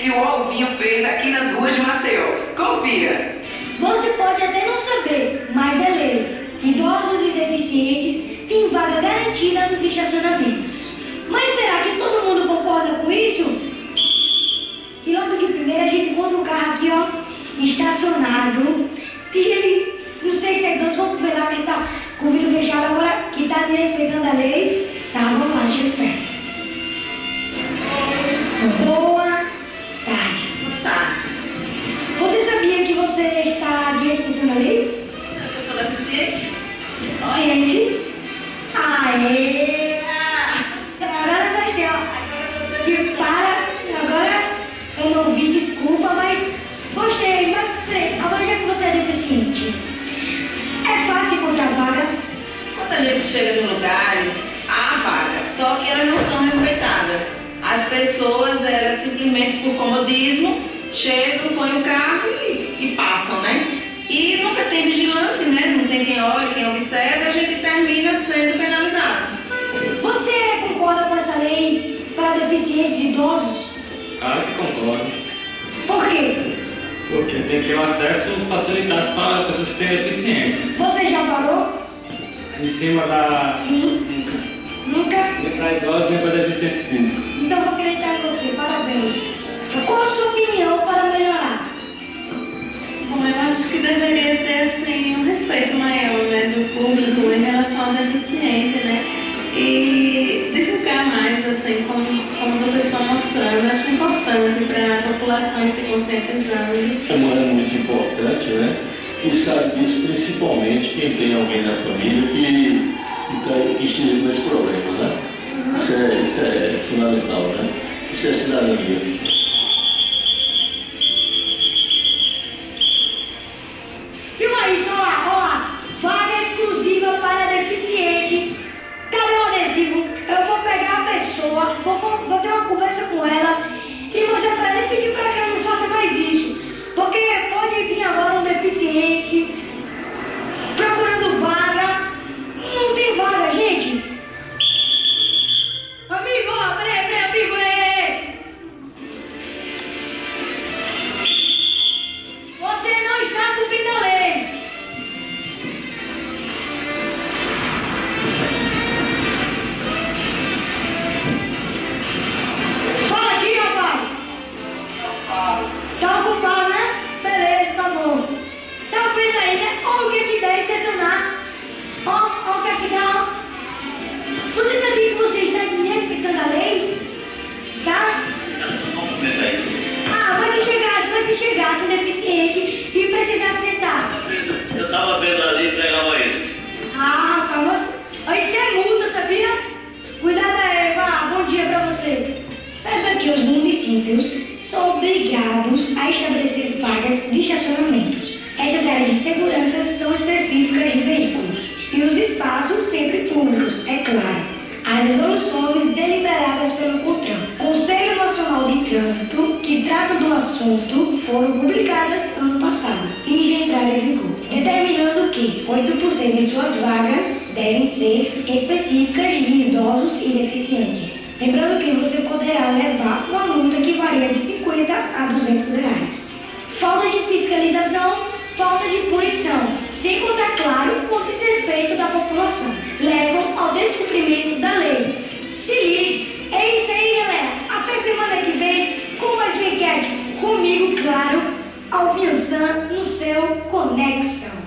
que o Alvinho fez aqui nas ruas de Maceió. Confira! Você pode até não saber, mas é lei. Idosos e deficientes têm vaga garantida nos estacionamentos. Mas será que todo mundo concorda com isso? E logo de primeira a gente encontra um carro aqui, ó, estacionado. Que ele, não sei se é idoso, vamos ver lá que ele tá com o vidro fechado agora, que tá desrespeitando a lei. Tá, vamos lá, chega perto. Boa tarde. Boa tarde. Você sabia que você está desrespeitando a lei? Eu sou deficiente? Ciente? Aê! Agora gostei, ó. Que para. Agora eu não vi, desculpa, mas gostei. Mas peraí, agora já que você é deficiente, é fácil encontrar vaga? Quando a gente chega no lugar, há vaga, só que elas não são respeitadas. As pessoas, elas simplesmente por comodismo, chegam, põem o carro e passam, né? E nunca tem vigilante, né? Não tem quem olhe, quem observa, a gente termina sendo penalizado. Você concorda com essa lei para deficientes e idosos? Claro que concordo. Por quê? Porque tem que ter um acesso facilitado para pessoas que têm deficiência. Você já parou? Em cima da... Sim. Nunca? Nem para idosos, nem para deficientes físicos. Então vou acreditar em você, parabéns. Qual a sua opinião para melhorar? Bom, eu acho que deveria ter assim, um respeito maior, né, do público em relação ao deficiente, né? E divulgar mais, assim, como vocês estão mostrando. Acho importante para a população ir se conscientizando. É muito importante, né? E sabe disso principalmente quem tem alguém na família que esteja com esse problema, né? Isso é fundamental, né? Isso é cidadania. Filma isso, olha lá. Vaga exclusiva para deficiente. Cadê o adesivo? Eu vou pegar a pessoa, vou ter uma conversa com ela e mostrar para ela e pedir para que ela não faça mais isso. Porque pode vir agora um deficiente procurando vaga. Não tem vaga, gente. Amigo, peraí, amigo, Você não está cumprindo a lei. Fala aqui, rapaz. Tá ocupado, né? Beleza, tá bom. Tá vendo aí, né? Olha o que dá estacionar. Olha o que dá, ó. Você sabia que você está desrespeitando a lei? Tá? Ah, mas se chegasse um deficiente e precisasse sentar. Eu tava vendo ali e pegava ele. Ah, rapaz, isso é multa, sabia? Cuidado aí, vá, bom dia pra você. Saiba que os municípios são obrigados a estabelecer vagas de estacionamentos. Essas áreas de segurança são específicas de veículos e os espaços sempre públicos, é claro. As resoluções deliberadas pelo CONTRAN, Conselho Nacional de Trânsito, que trata do assunto, foram publicadas ano passado e já entraram em vigor, determinando que 8% de suas vagas devem ser específicas de idosos e deficientes. Lembrando que você poderá levar uma multa que varia de 50 a 200 reais. Falta de fiscalização, falta de punição, sem contar, claro, com o desrespeito da população, levam ao descumprimento da lei. Se ligue, é isso aí, galera. Até semana que vem com mais uma enquete. Comigo, claro, Alvinho San no seu Conexão.